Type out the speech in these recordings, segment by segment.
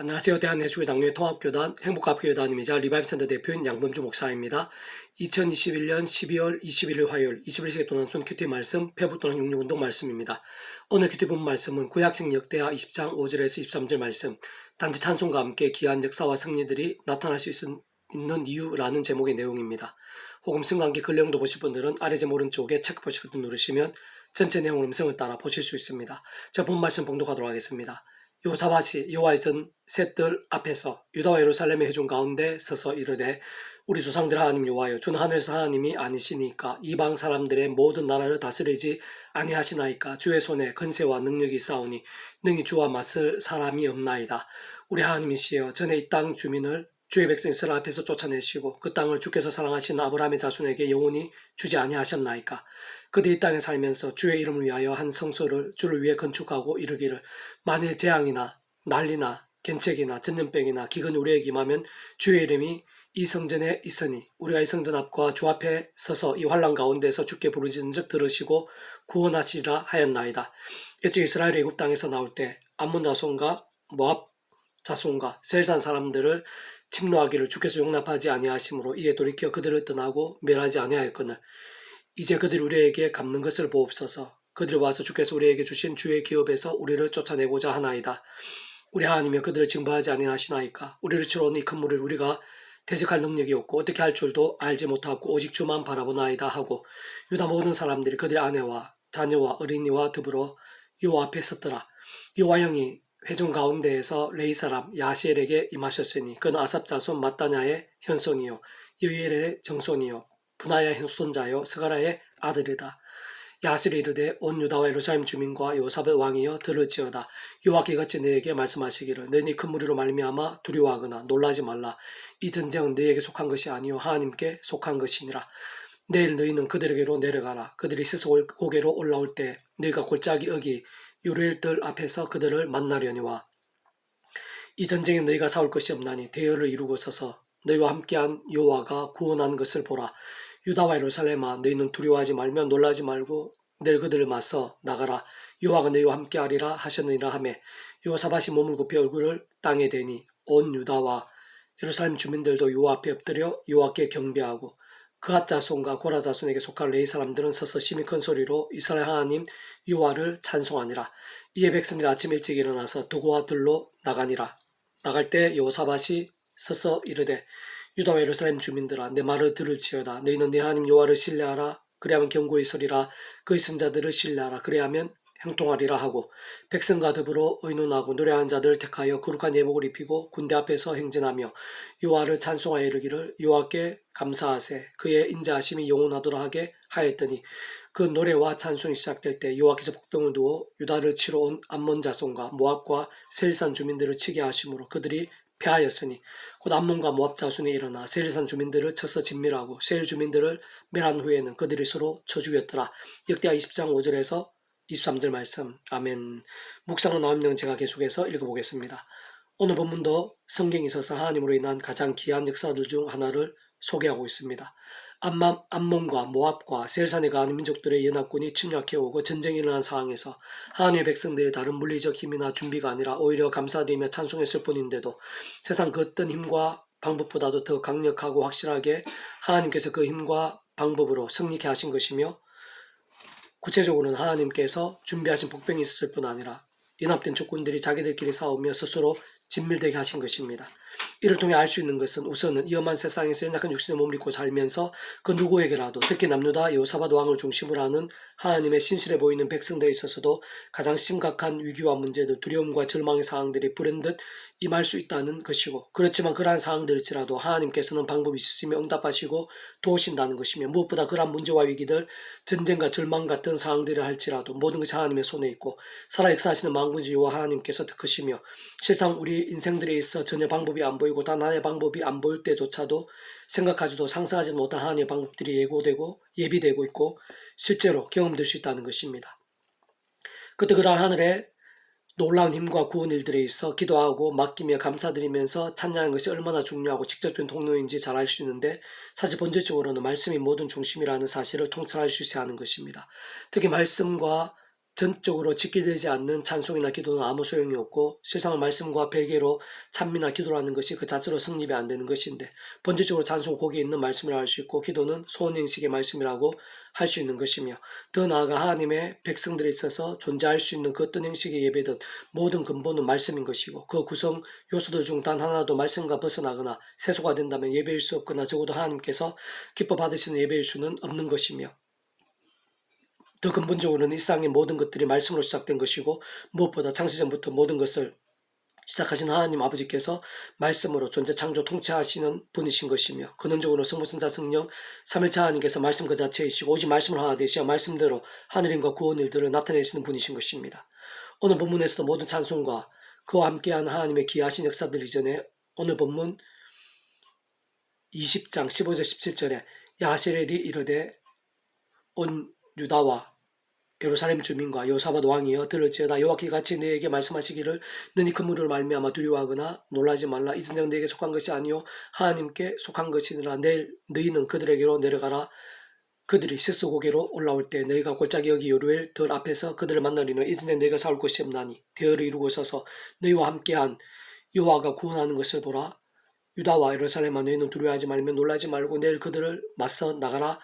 안녕하세요. 대한예수교회 당뇨의 통합교단 행복학교단임이자 리바이브센터 대표인 양범주 목사입니다. 2021년 12월 21일 화요일 21세기 도난순 큐티 말씀 페북도난 66운동 말씀입니다. 오늘 큐티 본 말씀은 구약식 역대하 20장 5절에서 23절 말씀 단지 찬송과 함께 기한 역사와 승리들이 나타날 수 있는 이유라는 제목의 내용입니다. 혹은 승강기 근령도 보실 분들은 아래 제 오른쪽에 체크 표시 버튼 누르시면 전체 내용 음성을 따라 보실 수 있습니다. 자, 본 말씀 봉독하도록 하겠습니다. 여호사밧이 여호와의 전 셋들 앞에서 유다와 예루살렘의 회중 가운데 서서 이르되 우리 조상들 하나님 여호와여 주는 하늘에서 하나님이 아니시니까 이방 사람들의 모든 나라를 다스리지 아니하시나이까 주의 손에 근세와 능력이 있사오니 능히 주와 맞설 사람이 없나이다. 우리 하나님이시여 전에 이 땅 주민을 주의 백성 이스라엘 앞에서 쫓아내시고 그 땅을 주께서 사랑하신 아브라함의 자손에게 영원히 주지 아니하셨나이까. 그들이 이 땅에 살면서 주의 이름을 위하여 한 성소를 주를 위해 건축하고 이르기를 만일 재앙이나 난리나 gen책이나 전염병이나 기근이 우리에게 임하면 주의 이름이 이 성전에 있으니 우리가 이 성전 앞과 주 앞에 서서 이 환난 가운데서 주께 부르짖은즉 들으시고 구원하시리라 하였나이다. 일찍 이스라엘이 애굽 땅에서 나올 때 암몬 자손과 모압 자손과 셀산 사람들을 침노하기를 주께서 용납하지 아니하심으로 이에 돌이켜 그들을 떠나고 멸하지 아니하였거늘 이제 그들이 우리에게 갚는 것을 보옵소서. 그들이 와서 주께서 우리에게 주신 주의 기업에서 우리를 쫓아내고자 하나이다. 우리 하나님여 그들을 징벌하지 아니하시나이까. 우리를 치러 온 이 큰 무리를 우리가 대적할 능력이 없고 어떻게 할 줄도 알지 못하고 오직 주만 바라보나이다 하고 유다 모든 사람들이 그들의 아내와 자녀와 어린이와 더불어 여호와 앞에 섰더라. 여호와 영이 회중 가운데에서 레이 사람 야시엘에게 임하셨으니 그는 아삽 자손 마따냐의 현손이요 여이엘의 정손이요 분하야의 후손자요 스가라의 아들이다. 야시엘이 이르되 온 유다와 예루살렘 주민과 요사벳 왕이여 들을지어다. 여호와께서 같이 너에게 말씀하시기를 너희 큰 무리로 말미암아 두려워하거나 놀라지 말라. 이 전쟁은 너희에게 속한 것이 아니요 하나님께 속한 것이니라. 내일 너희는 그들에게로 내려가라. 그들이 스스로 고개로 올라올 때 너희가 골짜기 어기 요레일들 앞에서 그들을 만나려니와 이 전쟁에 너희가 싸울 것이 없나니 대열을 이루고 서서 너희와 함께한 여호와가 구원한 것을 보라. 유다와 예루살렘아 너희는 두려워하지 말며 놀라지 말고 내일 그들을 맞서 나가라. 여호와가 너희와 함께하리라 하셨느니라 하매 여호사밧이 몸을 굽혀 얼굴을 땅에 대니 온 유다와 예루살렘 주민들도 여호와 앞에 엎드려 여호와께 경배하고 그앗 자손과 고라 자손에게 속한 레위 사람들은 서서 심히 큰 소리로 이스라엘 하나님 여호와를 찬송하니라. 이에 백성들이 아침 일찍 일어나서 도구와 들로 나가니라. 나갈 때 여호사밧이 서서 이르되 유다와 예루살렘 주민들아 내 말을 들을지어다. 너희는 네 하나님 여호와를 신뢰하라. 그리하면 견고히 서리라. 그의 선자들을 신뢰하라. 그리하면 형통하리라 하고 백성과 더불어 의논하고 노래하는 자들을 택하여 거룩한 예복을 입히고 군대 앞에서 행진하며 여호와를 찬송하여 이르기를 여호와께 감사하세 그의 인자하심이 영원하도록 하게 하였더니 그 노래와 찬송이 시작될 때 여호와께서 복병을 두어 유다를 치러 온 암몬 자손과 모압과 세일산 주민들을 치게 하심으로 그들이 패하였으니 곧 암몬과 모압 자손이 일어나 세일산 주민들을 쳐서 진멸하고 세일 주민들을 멸한 후에는 그들이 서로 쳐 죽였더라. 역대하 20장 5절에서 23절 말씀. 아멘. 묵상은 나옵니다. 제가 계속해서 읽어보겠습니다. 오늘 본문도 성경에 있어서 하나님으로 인한 가장 귀한 역사들 중 하나를 소개하고 있습니다. 암몬과 모압과 세일산에 가는 민족들의 연합군이 침략해오고 전쟁이 일어난 상황에서 하나님의 백성들이 다른 물리적 힘이나 준비가 아니라 오히려 감사드리며 찬송했을 뿐인데도 세상 그 어떤 힘과 방법보다도 더 강력하고 확실하게 하나님께서 그 힘과 방법으로 승리케 하신 것이며 구체적으로는 하나님께서 준비하신 복병이 있었을 뿐 아니라 연합된 적군들이 자기들끼리 싸우며 스스로 진멸되게 하신 것입니다. 이를 통해 알 수 있는 것은 우선은 위험한 세상에서 연약한 육신의 몸을 입고 살면서 그 누구에게라도 특히 남유다 여호사밧 왕을 중심으로 하는 하나님의 신실해 보이는 백성들에 있어서도 가장 심각한 위기와 문제들, 두려움과 절망의 상황들이 불현듯 임할 수 있다는 것이고 그렇지만 그러한 상황들일지라도 하나님께서는 방법이 있으시며 응답하시고 도우신다는 것이며 무엇보다 그러한 문제와 위기들, 전쟁과 절망 같은 상황들을 할지라도 모든 것이 하나님의 손에 있고 살아 역사하시는 만군의 여호와 하나님께서 더 크시며 실상 우리 인생들에 있어 전혀 방법이 안 보이고 단 하나의 방법이 안 보일 때조차도 생각하지도 상상하지 못한 하나님의 방법들이 예고되고 예비되고 있고 실제로 경험될 수 있다는 것입니다. 그때 그러한 하늘의 놀라운 힘과 구원 일들에 있어 기도하고 맡기며 감사드리면서 찬양하는 것이 얼마나 중요하고 직접적인 동료인지 잘 알 수 있는데 사실 본질적으로는 말씀이 모든 중심이라는 사실을 통찰할 수 있어야 하는 것입니다. 특히 말씀과 전적으로 지키되지 않는 찬송이나 기도는 아무 소용이 없고 세상의 말씀과 별개로 찬미나 기도라는 것이 그 자체로 성립이 안 되는 것인데 본질적으로 찬송 거기에 있는 말씀이라 할 수 있고 기도는 소원행식의 말씀이라고 할 수 있는 것이며 더 나아가 하나님의 백성들에 있어서 존재할 수 있는 그 어떤 형식의 예배든 모든 근본은 말씀인 것이고 그 구성 요소들 중 단 하나도 말씀과 벗어나거나 세소가 된다면 예배일 수 없거나 적어도 하나님께서 기뻐 받으시는 예배일 수는 없는 것이며 더 근본적으로는 이 세상의 모든 것들이 말씀으로 시작된 것이고 무엇보다 창세전부터 모든 것을 시작하신 하나님 아버지께서 말씀으로 존재 창조 통치하시는 분이신 것이며 근원적으로 성부 성자 성령 삼일체 하나님께서 말씀 그 자체이시고 오직 말씀을 하나 되시어 말씀대로 하늘임과 구원 일들을 나타내시는 분이신 것입니다. 오늘 본문에서도 모든 찬송과 그와 함께한 하나님의 기이하신 역사들 이전에 오늘 본문 20장 15절 17절에 야하시엘이 이르되 온 유다와 예루살렘 주민과 여호사밧 왕이여 들을지어다 여호와께서 같이 너에게 말씀하시기를 너니 그 무리로 말미암아 두려워하거나 놀라지 말라 이 전쟁 너에게 속한 것이 아니요 하나님께 속한 것이니라 내일 너희는 그들에게로 내려가라 그들이 스스고개로 올라올 때 너희가 골짜기 여기 요르엘 들 앞에서 그들을 만나리노 이 전쟁 너희가 싸울 곳이 없나니 대열을 이루고 서서 너희와 함께한 여호와가 구원하는 것을 보라 유다와 예루살렘아 너희는 두려워하지 말며 놀라지 말고 내일 그들을 맞서 나가라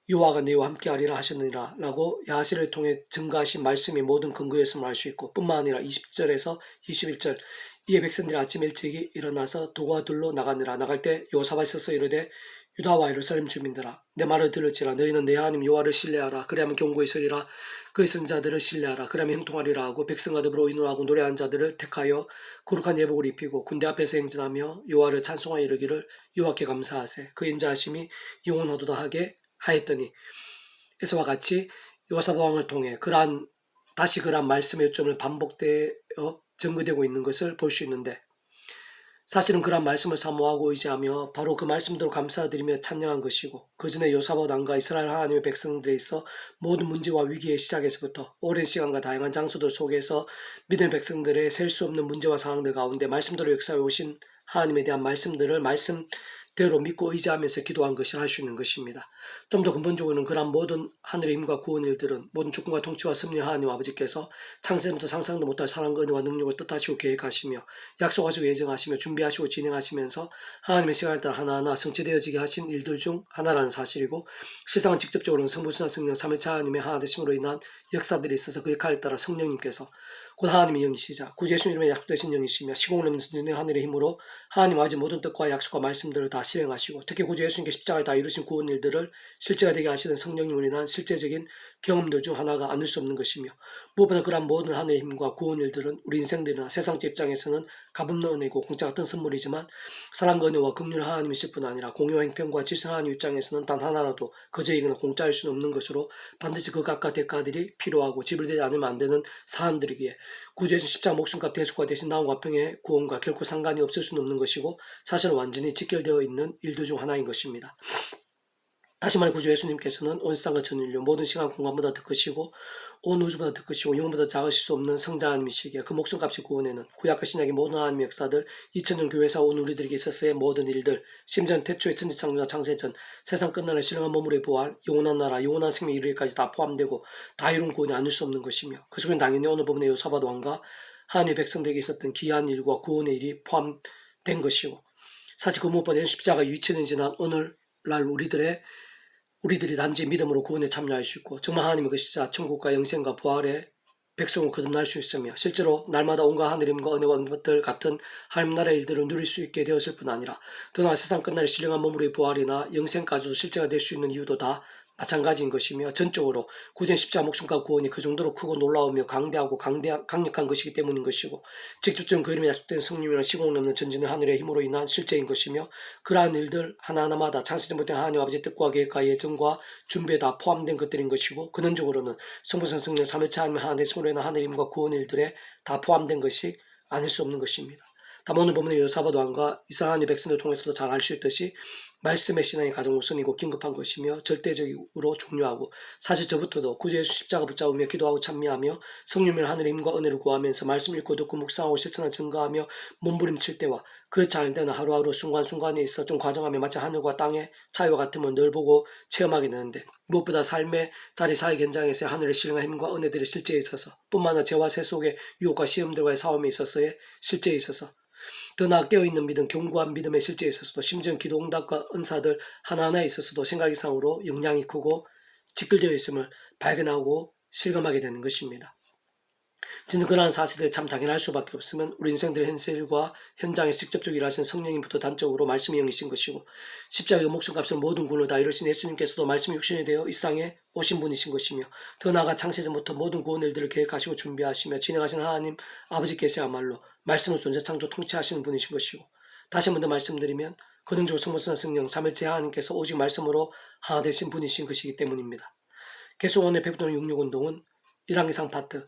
여호와가 너희와 함께하리라 하셨느니라 라고 야하시를 통해 증거하신 말씀이 모든 근거였음을 알 수 있고 뿐만 아니라 20절에서 21절 이에 백성들이 아침 일찍이 일어나서 도가 둘로 나가니라 나갈 때 여호사밧이 서서 이르되 유다와 예루살렘 주민들아 내 말을 들을지라 너희는 내 하나님 여호와를 신뢰하라 그리하면 견고히 서리라 그의 선자들을 신뢰하라 그리하면 형통하리라 하고 백성과 더불어 의논하고 노래한 자들을 택하여 거룩한 예복을 입히고 군대 앞에서 행진하며 여호와를 찬송하여 이르기를 여호와께 감사하세 그 인자하심이 영원하도다 하게 하였더니 에서와 같이 여호사밧 왕을 통해 다시 그러한 말씀의 요점을 반복되어 증거되고 있는 것을 볼 수 있는데 사실은 그러한 말씀을 사모하고 의지하며 바로 그 말씀대로 감사드리며 찬양한 것이고 그 전에 여호사밧 왕과 이스라엘 하나님의 백성들에 있어 모든 문제와 위기의 시작에서부터 오랜 시간과 다양한 장소들 속에서 믿음의 백성들의 셀 수 없는 문제와 상황들 가운데 말씀대로 역사해 오신 하나님에 대한 말씀들을 말씀대로 믿고 의지하면서 기도한 것을 할 수 있는 것입니다. 좀 더 근본적으로는 그러한 모든 하늘의 힘과 구원 일들은 모든 주권과 통치와 섭리 하나님 아버지께서 창세부터 상상도 못할 사랑과 은혜와 능력을 뜻하시고 계획하시며 약속하시고 예정하시며 준비하시고 진행하시면서 하나님의 시간에 따라 하나하나 성취되어지게 하신 일들 중 하나라는 사실이고 세상은 직접적으로는 성부 성자 성령 삼위일체 하나님의 하나 되심으로 인한 역사들이 있어서 그 역할에 따라 성령님께서 곧 하나님의 영이시자 구주 예수 이름에 약속되신 영이시며 시공을 넘는 선진의 하늘의 힘으로 하나님 아버지 모든 뜻과 약속과 말씀들을 다 실행하시고 특히 구주 예수님께 십자가에 다 이루신 구원 일들을 실제가 되게 하시는 성령님으로 인한 실제적인 경험들 중 하나가 아닐 수 없는 것이며 무엇보다 그러한 모든 하늘의 힘과 구원 일들은 우리 인생들이나 세상적 입장에서는 값없는 은혜고 공짜 같은 선물이지만 사랑과 은혜와 긍휼의 하나님이실 뿐 아니라 공의와 형편과 질서 하나님 입장에서는 단 하나라도 거저이거나 공짜일 수는 없는 것으로 반드시 그 값과 대가들이 필요하고 지불되지 않으면 안 되는 사안들이기에 구주 예수 십자가 목숨값 대속과 대신 나온 화평의 구원과 결코 상관이 없을 수는 없는 것이고 사실은 완전히 직결되어 있는 일들 중 하나인 것입니다. 다시 말해 구주 예수님께서는 온 세상과 전 인류 모든 시간 공간보다 더 크시고 온 우주보다 더 크시고 영혼보다 작으실 수 없는 성자 하나님이시기에 그 목숨값이 구원에는 구약과 신약의 모든 하나님의 역사들 2000년 교회에서 온 우리들에게 있었어의 모든 일들 심지어 태초의 천지창조와 창세전 세상 끝날에 신령한 몸으로의 부활 영원한 나라 영원한 생명 이르기까지 다 포함되고 다 이룬 구원이 아닐 수 없는 것이며 그 속엔 당연히 오늘 부분의 여호사밧 왕과 하나님의 백성들에게 있었던 기이한 일과 구원의 일이 포함된 것이고 사실 그 무엇보다 십자가 2000년 지난 오늘날 우리들이 단지 믿음으로 구원에 참여할 수 있고 정말 하나님의 것이자 천국과 영생과 부활의 백성을 거듭날 수 있으며 실제로 날마다 온갖 하늘임과 은혜와 것들 같은 하나님 나라의 일들을 누릴 수 있게 되었을 뿐 아니라 더 나아 세상 끝날의 신령한 몸으로의 부활이나 영생까지도 실제가 될 수 있는 이유도 다 마찬가지인 것이며 전적으로 구전 십자가 목숨과 구원이 그 정도로 크고 놀라우며 강대하고 강력한 것이기 때문인 것이고 직접적인 그 이름에 약속된 성령이나 시공을 넘는 전진의 하늘의 힘으로 인한 실제인 것이며 그러한 일들 하나하나마다 창세전부터 하나님 아버지의 뜻과 계획과 예정과 준비에 다 포함된 것들인 것이고 근원적으로는 성부 성령 삼위일체 하나님의 하나 되심으로 인한 하늘의 힘과 구원 일들에 다 포함된 것이 아닐 수 없는 것입니다. 다만 오늘 본문의 여호사밧 왕과 이스라엘 하나님의 백성들을 통해서도 잘 알 수 있듯이 말씀의 신앙이 가장 우선이고 긴급한 것이며 절대적으로 중요하고, 사실 저부터도 구주 예수 십자가 붙잡으며 기도하고 찬미하며 성령님의 하늘의 힘과 은혜를 구하면서 말씀 읽고 듣고 묵상하고 실천을 증거하며 몸부림칠 때와 그렇지 않을 때는 하루하루 순간순간에 있어 좀 과정하며 마치 하늘과 땅의 차이와 같음을 늘 보고 체험하게 되는데, 무엇보다 삶의 자리 사역 현장에서의 하늘의 신령한 힘과 은혜들이 실제에 있어서, 뿐만 아니라 죄와 세 속의 유혹과 시험들과의 싸움에 있어서의 실제에 있어서, 더 나아 깨어있는 믿음, 견고한 믿음의 실제에 있어서도, 심지어 기도 응답과 은사들 하나하나에 있어서도 생각 이상으로 영향이 크고 직결되어 있음을 발견하고 실감하게 되는 것입니다. 진짜 그러한 사실들이 참 당연할 수밖에 없으면 우리 인생들의 현실과 현장에 직접적으로 일하시는 성령님부터 단적으로 말씀이 영이신 것이고, 십자가의 목숨값을 모든 군을 다 이루신 예수님께서도 말씀이 육신이 되어 이 땅에 오신 분이신 것이며, 더 나아가 창세전부터 모든 구원 일들을 계획하시고 준비하시며 진행하신 하나님 아버지께서야말로 말씀을 존재 창조 통치하시는 분이신 것이고, 다시 한 번 더 말씀드리면 그는 성모성 성령 삼일째 하나님께서 오직 말씀으로 하나 되신 분이신 것이기 때문입니다. 계속 오늘 베푸는 66운동은 1항기상 파트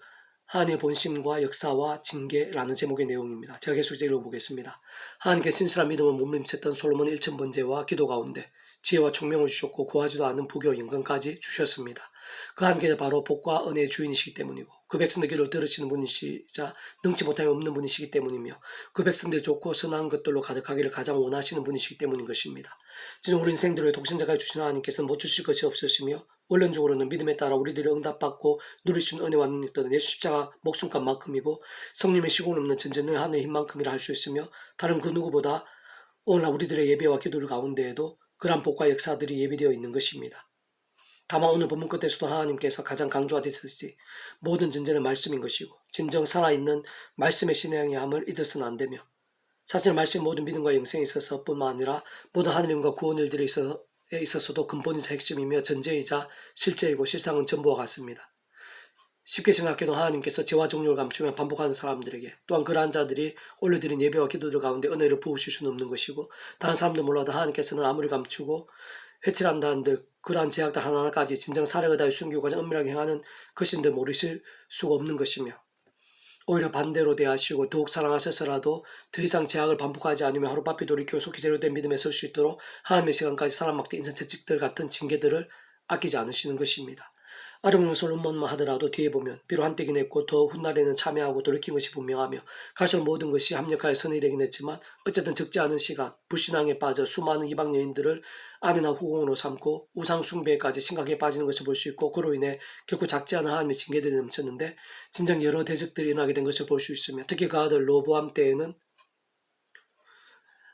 하나님의 본심과 역사와 징계라는 제목의 내용입니다. 제가 계속 읽어보겠습니다. 하나님께 신실한 믿음을 몸림쳤던 솔로몬 1,000번제와 기도 가운데 지혜와 총명을 주셨고 구하지도 않은 부교 영광까지 주셨습니다. 그 하나님께서 바로 복과 은혜의 주인이시기 때문이고, 그 백성들 기도를 들으시는 분이시자 능치 못함이 없는 분이시기 때문이며, 그 백성들이 좋고 선한 것들로 가득하기를 가장 원하시는 분이시기 때문인 것입니다. 지금 우리 인생들의 독생자가 주신 하나님께서는 못 주실 것이 없으시며, 원론적으로는 믿음에 따라 우리들이 응답받고 누릴 수 있는 은혜와 능력들은 예수 십자가 목숨값만큼이고 성령의 시공 없는 전전의 하늘의 힘만큼이라 할 수 있으며, 다른 그 누구보다 오늘날 우리들의 예배와 기도를 가운데에도 그러한 복과 역사들이 예비되어 있는 것입니다. 다만 오늘 본문 끝에서도 하나님께서 가장 강조하듯이 모든 전제는 말씀인 것이고, 진정 살아있는 말씀의 신앙의 함을 잊어서는 안 되며, 사실 말씀 모든 믿음과 영생에 있어서 뿐만 아니라 모든 하느님과 구원 일들에 있어서도 근본이자 핵심이며 전제이자 실제이고 실상은 전부와 같습니다. 쉽게 생각해도 하나님께서 죄와 종류를 감추며 반복하는 사람들에게, 또한 그러한 자들이 올려드린 예배와 기도들 가운데 은혜를 부으실 수는 없는 것이고, 다른 사람도 몰라도 하나님께서는 아무리 감추고 해칠한다 한들 그러한 제약들 하나하나까지 진정 사력을 다해 숨기고 가장 은밀하게 행하는 것인데 모르실 수가 없는 것이며, 오히려 반대로 대하시고 더욱 사랑하셔서라도 더 이상 제약을 반복하지 않으며 하루바삐 돌이켜 속히 제로된 믿음에 설 수 있도록 하나님의 시간까지 사람 막대 인생 채찍들 같은 징계들을 아끼지 않으시는 것입니다. 아름다운 솔로몬만 하더라도 뒤에 보면 비록 한때긴 했고 더 훗날에는 참여하고 돌이킨 것이 분명하며, 갈수록 모든 것이 합력하여 선이 되긴 했지만 어쨌든 적지 않은 시간 불신앙에 빠져 수많은 이방 여인들을 아내나 후궁으로 삼고 우상 숭배까지 심각하게 빠지는 것을 볼 수 있고, 그로 인해 결코 작지 않은 하나님의 징계들이 넘쳤는데 진정 여러 대적들이 일어나게 된 것을 볼 수 있으며, 특히 그 아들 로보암 때에는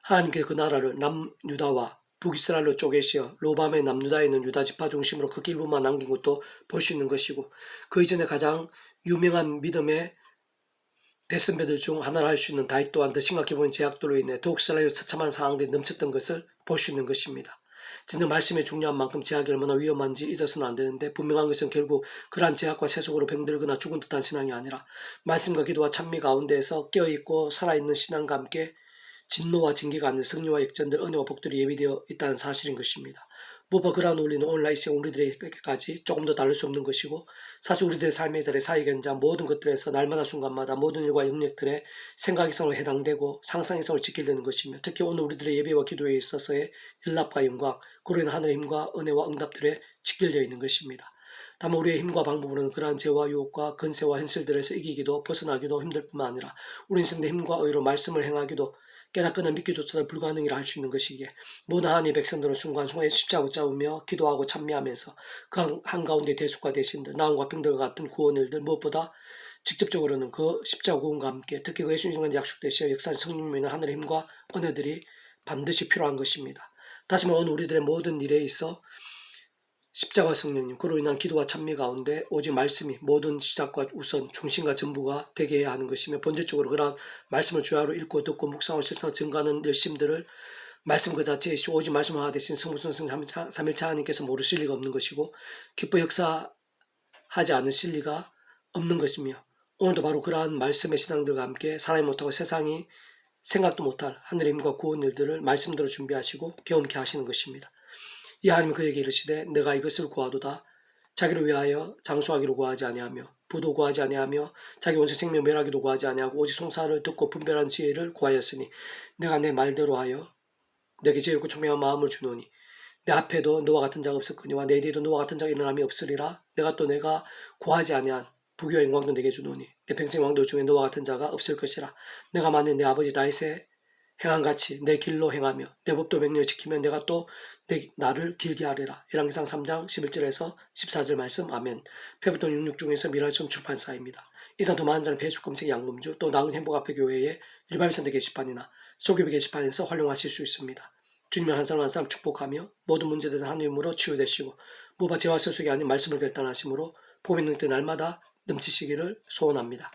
하나님께서 그 나라를 남유다와 북이스라엘로 쪼개시어 로밤의 남유다에 있는 유다 지파 중심으로 그 일부만 남긴 것도 볼 수 있는 것이고, 그 이전에 가장 유명한 믿음의 대선배들 중 하나를 할 수 있는 다윗 또한 더 심각해 보이는 제약들로 인해 더욱 이스라엘의 처참한 상황들이 넘쳤던 것을 볼 수 있는 것입니다. 진짜 말씀의 중요한 만큼 제약이 얼마나 위험한지 잊어서는 안 되는데, 분명한 것은 결국 그러한 제약과 세속으로 병들거나 죽은 듯한 신앙이 아니라 말씀과 기도와 찬미 가운데에서 깨어있고 살아있는 신앙과 함께 진노와 징계가 아닌 승리와 역전들 은혜와 복들이 예비되어 있다는 사실인 것입니다. 무엇보다 그러한 원리는 오늘날 이 시간 우리들에게까지 조금 더 다를 수 없는 것이고, 사실 우리들의 삶의 자리 사역 현장 모든 것들에서 날마다 순간마다 모든 일과 영역들의 생각 이상으로 해당되고 상상 이상으로 지킬되는 것이며, 특히 오늘 우리들의 예배와 기도에 있어서의 일납과 영광, 그로 인한 하늘의 힘과 은혜와 응답들에 직결되어 있는 것입니다. 다만 우리의 힘과 방법으로는 그러한 죄와 유혹과 근세와 현실들에서 이기기도 벗어나기도 힘들 뿐만 아니라 우리 인생의 힘과 의로 말씀을 행하기도 깨닫거나 믿기조차도 불가능이라 할 수 있는 것이기에, 모든 하나님의 백성들은 순간순간에 십자가 붙잡으며 기도하고 찬미하면서 그 한가운데 대속과 대신들, 나음과 병들과 같은 구원일들, 무엇보다 직접적으로는 그 십자가 구원과 함께 특히 그 예수님과 약속되시어 역사한 성령님의 하늘의 힘과 은혜들이 반드시 필요한 것입니다. 다시 말해 오늘 우리들의 모든 일에 있어 십자가 성령님, 그로 인한 기도와 찬미 가운데 오직 말씀이 모든 시작과 우선 중심과 전부가 되게 해야 하는 것이며, 본질적으로 그러한 말씀을 주야로 읽고 듣고 묵상하고 실천하고 증거하는 열심들을 말씀 그 자체에 오직 말씀 하나 되신 성부순성 삼일차 하나님께서 모르실 리가 없는 것이고, 기뻐 역사하지 않으실 리가 없는 것이며, 오늘도 바로 그러한 말씀의 신앙들과 함께 사람이 못하고 세상이 생각도 못할 하늘의 힘과 구원 일들을 말씀대로 준비하시고 경험케 하시는 것입니다. 이 하나님은 그에게 이르시되 내가 이것을 구하도다 자기를 위하여 장수하기를 구하지 아니하며 부도 구하지 아니하며 자기 원수 생명 멸하기도 구하지 아니하고 오직 송사를 듣고 분별한 지혜를 구하였으니 내가 내 말대로 하여 내게 지혜롭고 총명한 마음을 주노니 내 앞에도 너와 같은 자가 없었거니와 내 뒤에도 너와 같은 자가 일어남이 없으리라. 내가 구하지 아니한 부귀와 영광도 내게 주노니 내 평생 왕들 중에 너와 같은 자가 없을 것이라. 내가 만일 내 아버지 다윗의 행한같이 내 길로 행하며 내 법도 명령을 지키면 내가 또 나를 길게 하리라. 열왕기상 3장 11절에서 14절 말씀. 아멘. 페부톤 66 중에서 미랄성 출판사입니다. 이상 더 많은 자는 배수 검색 양금주 또 나은 행복앞에 교회의 리바이브센터 게시판이나 소규모 게시판에서 활용하실 수 있습니다. 주님의 한 사람 한 사람 축복하며 모든 문제들은 하나님으로 치유되시고 무바 죄와 세속이 아닌 말씀을 결단하심으로 복음의 능력 날마다 넘치시기를 소원합니다.